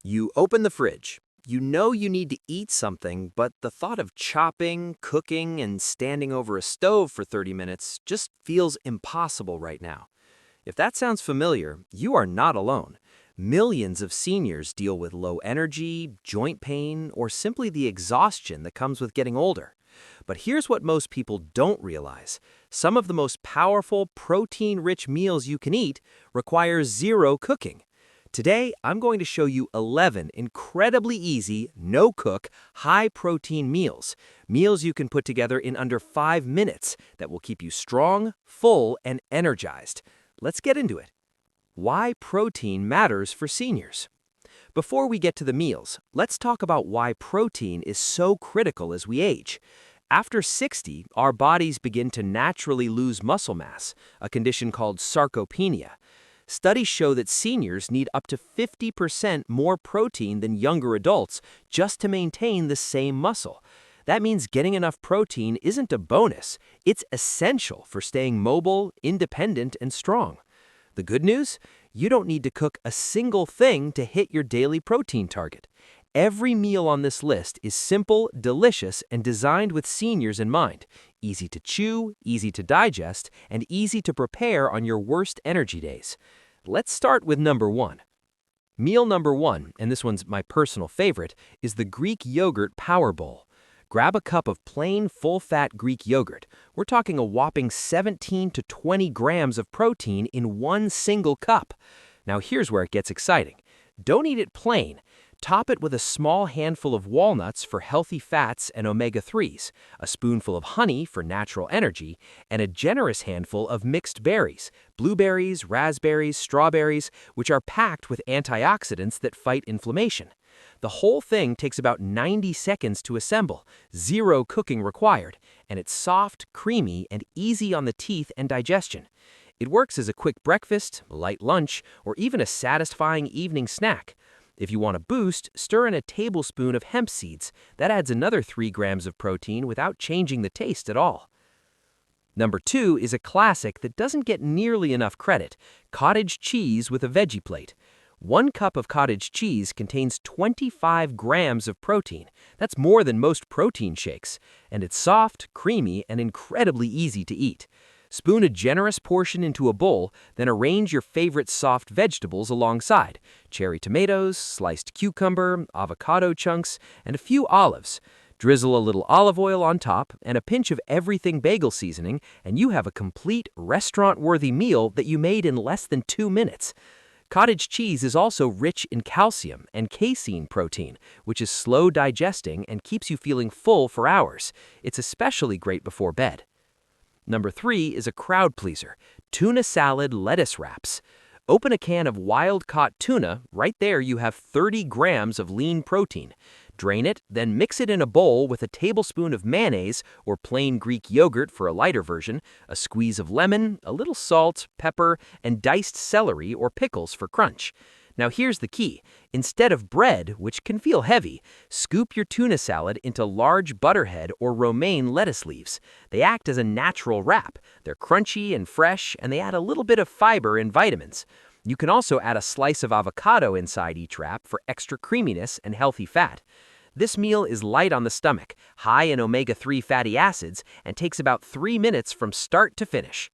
You open the fridge. You know you need to eat something, but the thought of chopping, cooking, and standing over a stove for 30 minutes just feels impossible right now. If that sounds familiar, you are not alone. Millions of seniors deal with low energy, joint pain, or simply the exhaustion that comes with getting older. But here's what most people don't realize. Some of the most powerful, protein-rich meals you can eat require zero cooking. Today, I'm going to show you 11 incredibly easy, no-cook, high-protein meals. Meals you can put together in under 5 minutes that will keep you strong, full, and energized. Let's get into it. Why protein matters for seniors. Before we get to the meals, let's talk about why protein is so critical as we age. After 60, our bodies begin to naturally lose muscle mass, a condition called sarcopenia. Studies show that seniors need up to 50% more protein than younger adults just to maintain the same muscle. That means getting enough protein isn't a bonus, it's essential for staying mobile, independent, and strong. The good news? You don't need to cook a single thing to hit your daily protein target. Every meal on this list is simple, delicious, and designed with seniors in mind. Easy to chew, easy to digest, and easy to prepare on your worst energy days. Let's start with number 1. Meal number 1, and this one's my personal favorite, is the Greek yogurt power bowl. Grab a cup of plain, full-fat Greek yogurt. We're talking a whopping 17 to 20 grams of protein in one single cup. Now here's where it gets exciting. Don't eat it plain. Top it with a small handful of walnuts for healthy fats and omega-3s, a spoonful of honey for natural energy, and a generous handful of mixed berries, blueberries, raspberries, strawberries, which are packed with antioxidants that fight inflammation. The whole thing takes about 90 seconds to assemble, zero cooking required, and it's soft, creamy, and easy on the teeth and digestion. It works as a quick breakfast, light lunch, or even a satisfying evening snack. If you want a boost, stir in a tablespoon of hemp seeds. That adds another 3 grams of protein without changing the taste at all. Number 2 is a classic that doesn't get nearly enough credit: cottage cheese with a veggie plate. 1 cup of cottage cheese contains 25 grams of protein. That's more than most protein shakes. And it's soft, creamy, and incredibly easy to eat. Spoon a generous portion into a bowl, then arrange your favorite soft vegetables alongside: cherry tomatoes, sliced cucumber, avocado chunks, and a few olives. Drizzle a little olive oil on top and a pinch of everything bagel seasoning, and you have a complete restaurant-worthy meal that you made in less than 2 minutes. Cottage cheese is also rich in calcium and casein protein, which is slow digesting and keeps you feeling full for hours. It's especially great before bed. Number 3 is a crowd pleaser: tuna salad lettuce wraps. Open a can of wild-caught tuna. Right there you have 30 grams of lean protein. Drain it, then mix it in a bowl with a tablespoon of mayonnaise or plain Greek yogurt for a lighter version, a squeeze of lemon, a little salt, pepper, and diced celery or pickles for crunch. Now here's the key. Instead of bread, which can feel heavy, scoop your tuna salad into large butterhead or romaine lettuce leaves. They act as a natural wrap. They're crunchy and fresh, and they add a little bit of fiber and vitamins. You can also add a slice of avocado inside each wrap for extra creaminess and healthy fat. This meal is light on the stomach, high in omega-3 fatty acids, and takes about 3 minutes from start to finish.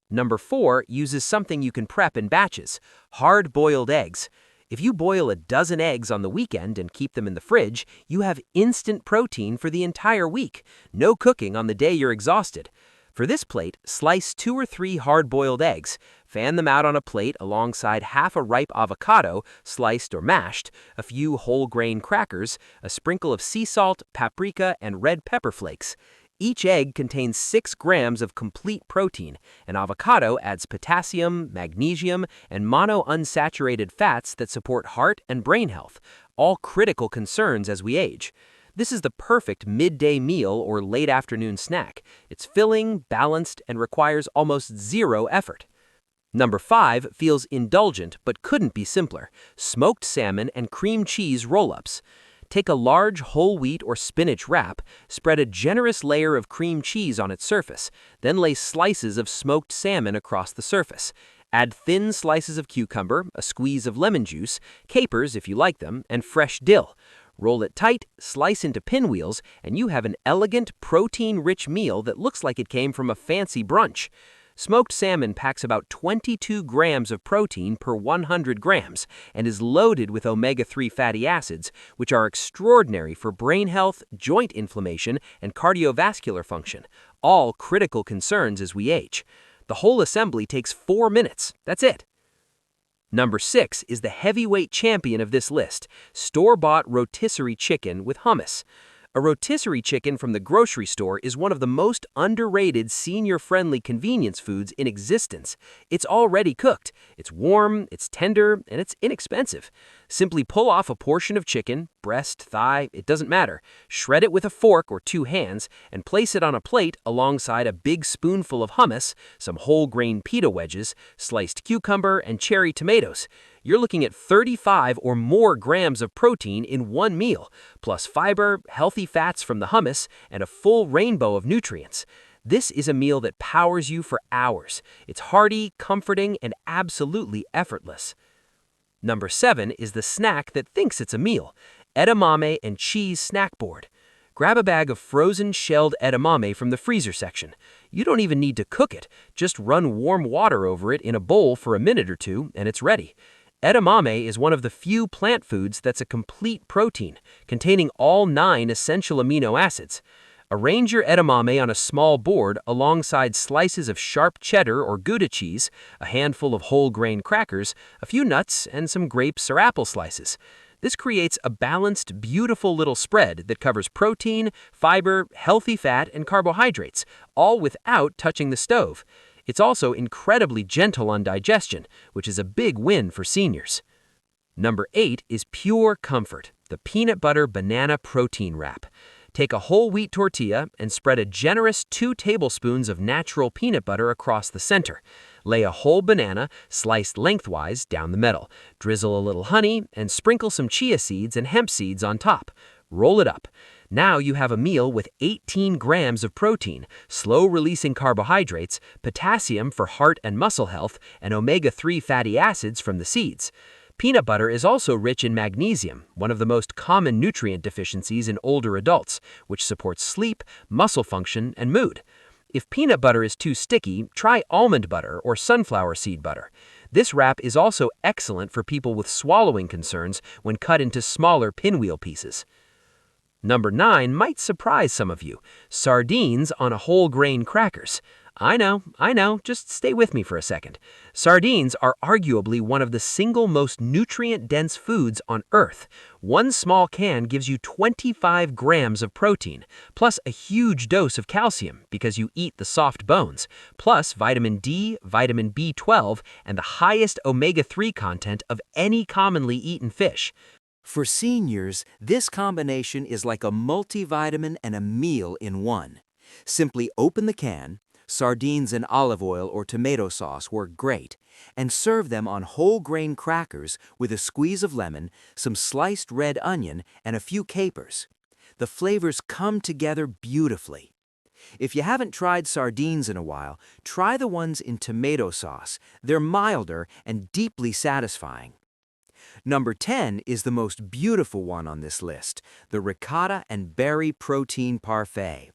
Number 4 uses something you can prep in batches: hard-boiled eggs. If you boil a dozen eggs on the weekend and keep them in the fridge, you have instant protein for the entire week. No cooking on the day you're exhausted. For this plate, slice 2 or 3 hard-boiled eggs. Fan them out on a plate alongside half a ripe avocado, sliced or mashed, a few whole-grain crackers, a sprinkle of sea salt, paprika, and red pepper flakes. Each egg contains 6 grams of complete protein. An avocado adds potassium, magnesium, and monounsaturated fats that support heart and brain health, all critical concerns as we age. This is the perfect midday meal or late afternoon snack. It's filling, balanced, and requires almost zero effort. Number 5 feels indulgent but couldn't be simpler: smoked salmon and cream cheese roll-ups. Take a large whole wheat or spinach wrap, spread a generous layer of cream cheese on its surface, then lay slices of smoked salmon across the surface. Add thin slices of cucumber, a squeeze of lemon juice, capers if you like them, and fresh dill. Roll it tight, slice into pinwheels, and you have an elegant, protein-rich meal that looks like it came from a fancy brunch. Smoked salmon packs about 22 grams of protein per 100 grams and is loaded with omega-3 fatty acids, which are extraordinary for brain health, joint inflammation, and cardiovascular function, all critical concerns as we age. The whole assembly takes 4 minutes. That's it. Number 6 is the heavyweight champion of this list, store-bought rotisserie chicken with hummus. A rotisserie chicken from the grocery store is one of the most underrated senior-friendly convenience foods in existence. It's already cooked, it's warm, it's tender, and it's inexpensive. Simply pull off a portion of chicken, breast, thigh, it doesn't matter. Shred it with a fork or 2 hands and place it on a plate alongside a big spoonful of hummus, some whole-grain pita wedges, sliced cucumber, and cherry tomatoes. You're looking at 35 or more grams of protein in one meal, plus fiber, healthy fats from the hummus, and a full rainbow of nutrients. This is a meal that powers you for hours. It's hearty, comforting, and absolutely effortless. Number 7 is the snack that thinks it's a meal, edamame and cheese snack board. Grab a bag of frozen shelled edamame from the freezer section. You don't even need to cook it. Just run warm water over it in a bowl for a minute or two, and it's ready. Edamame is one of the few plant foods that's a complete protein, containing all 9 essential amino acids. Arrange your edamame on a small board alongside slices of sharp cheddar or Gouda cheese, a handful of whole grain crackers, a few nuts, and some grapes or apple slices. This creates a balanced, beautiful little spread that covers protein, fiber, healthy fat, and carbohydrates, all without touching the stove. It's also incredibly gentle on digestion, which is a big win for seniors. Number 8 is pure comfort, the peanut butter banana protein wrap. Take a whole wheat tortilla and spread a generous 2 tablespoons of natural peanut butter across the center. Lay a whole banana, sliced lengthwise, down the middle. Drizzle a little honey and sprinkle some chia seeds and hemp seeds on top. Roll it up. Now you have a meal with 18 grams of protein, slow-releasing carbohydrates, potassium for heart and muscle health, and omega-3 fatty acids from the seeds. Peanut butter is also rich in magnesium, one of the most common nutrient deficiencies in older adults, which supports sleep, muscle function, and mood. If peanut butter is too sticky, try almond butter or sunflower seed butter. This wrap is also excellent for people with swallowing concerns when cut into smaller pinwheel pieces. Number 9 might surprise some of you, sardines on a whole grain crackers. I know, just stay with me for a second. Sardines are arguably one of the single most nutrient-dense foods on Earth. One small can gives you 25 grams of protein, plus a huge dose of calcium because you eat the soft bones, plus vitamin D, vitamin B12, and the highest omega-3 content of any commonly eaten fish. For seniors, this combination is like a multivitamin and a meal in one. Simply open the can, sardines in olive oil or tomato sauce work great, and serve them on whole grain crackers with a squeeze of lemon, some sliced red onion, and a few capers. The flavors come together beautifully. If you haven't tried sardines in a while, try the ones in tomato sauce. They're milder and deeply satisfying. Number 10 is the most beautiful one on this list, the ricotta and berry protein parfait.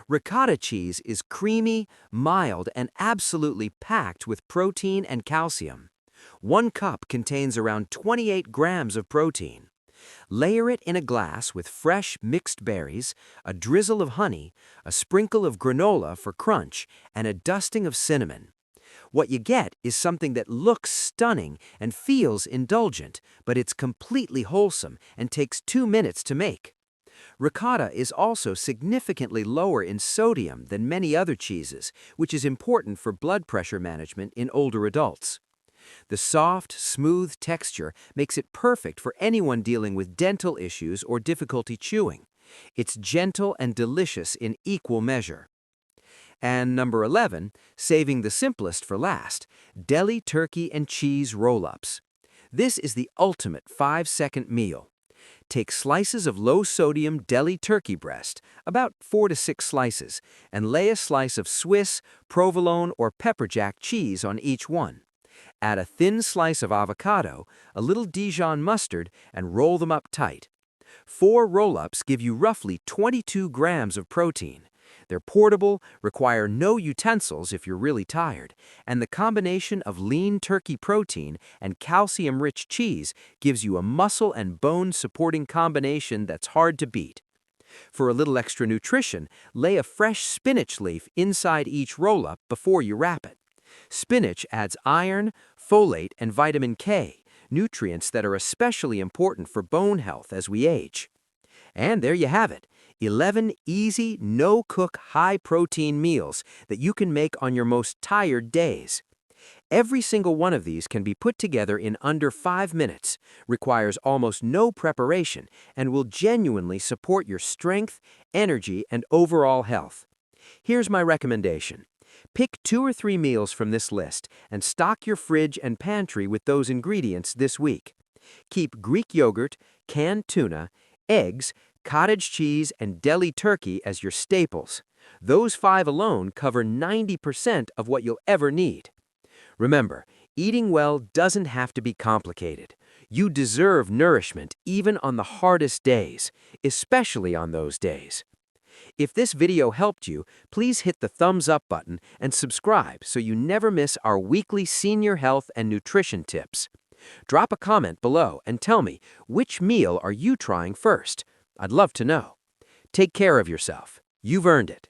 Ricotta cheese is creamy, mild, and absolutely packed with protein and calcium. 1 cup contains around 28 grams of protein. Layer it in a glass with fresh mixed berries, a drizzle of honey, a sprinkle of granola for crunch, and a dusting of cinnamon. What you get is something that looks stunning and feels indulgent, but it's completely wholesome and takes 2 minutes to make. Ricotta is also significantly lower in sodium than many other cheeses, which is important for blood pressure management in older adults. The soft, smooth texture makes it perfect for anyone dealing with dental issues or difficulty chewing. It's gentle and delicious in equal measure. And number 11, saving the simplest for last, Deli turkey and cheese roll-ups. This is the ultimate 5-second meal. Take slices of low-sodium deli turkey breast, about 4 to 6 slices, and lay a slice of Swiss, provolone, or pepper jack cheese on each one. Add a thin slice of avocado, a little Dijon mustard, and roll them up tight. 4 roll-ups give you roughly 22 grams of protein. They're portable, require no utensils if you're really tired, and the combination of lean turkey protein and calcium-rich cheese gives you a muscle and bone-supporting combination that's hard to beat. For a little extra nutrition, lay a fresh spinach leaf inside each roll-up before you wrap it. Spinach adds iron, folate, and vitamin K, nutrients that are especially important for bone health as we age. And there you have it, 11 easy, no-cook, high-protein meals that you can make on your most tired days. Every single one of these can be put together in under 5 minutes, requires almost no preparation, and will genuinely support your strength, energy, and overall health. Here's my recommendation. Pick 2 or 3 meals from this list and stock your fridge and pantry with those ingredients this week. Keep Greek yogurt, canned tuna, eggs, cottage cheese, and deli turkey as your staples. Those 5 alone cover 90% of what you'll ever need. Remember, eating well doesn't have to be complicated. You deserve nourishment even on the hardest days, especially on those days. If this video helped you, please hit the thumbs up button and subscribe so you never miss our weekly senior health and nutrition tips. Drop a comment below and tell me, which meal are you trying first? I'd love to know. Take care of yourself. You've earned it.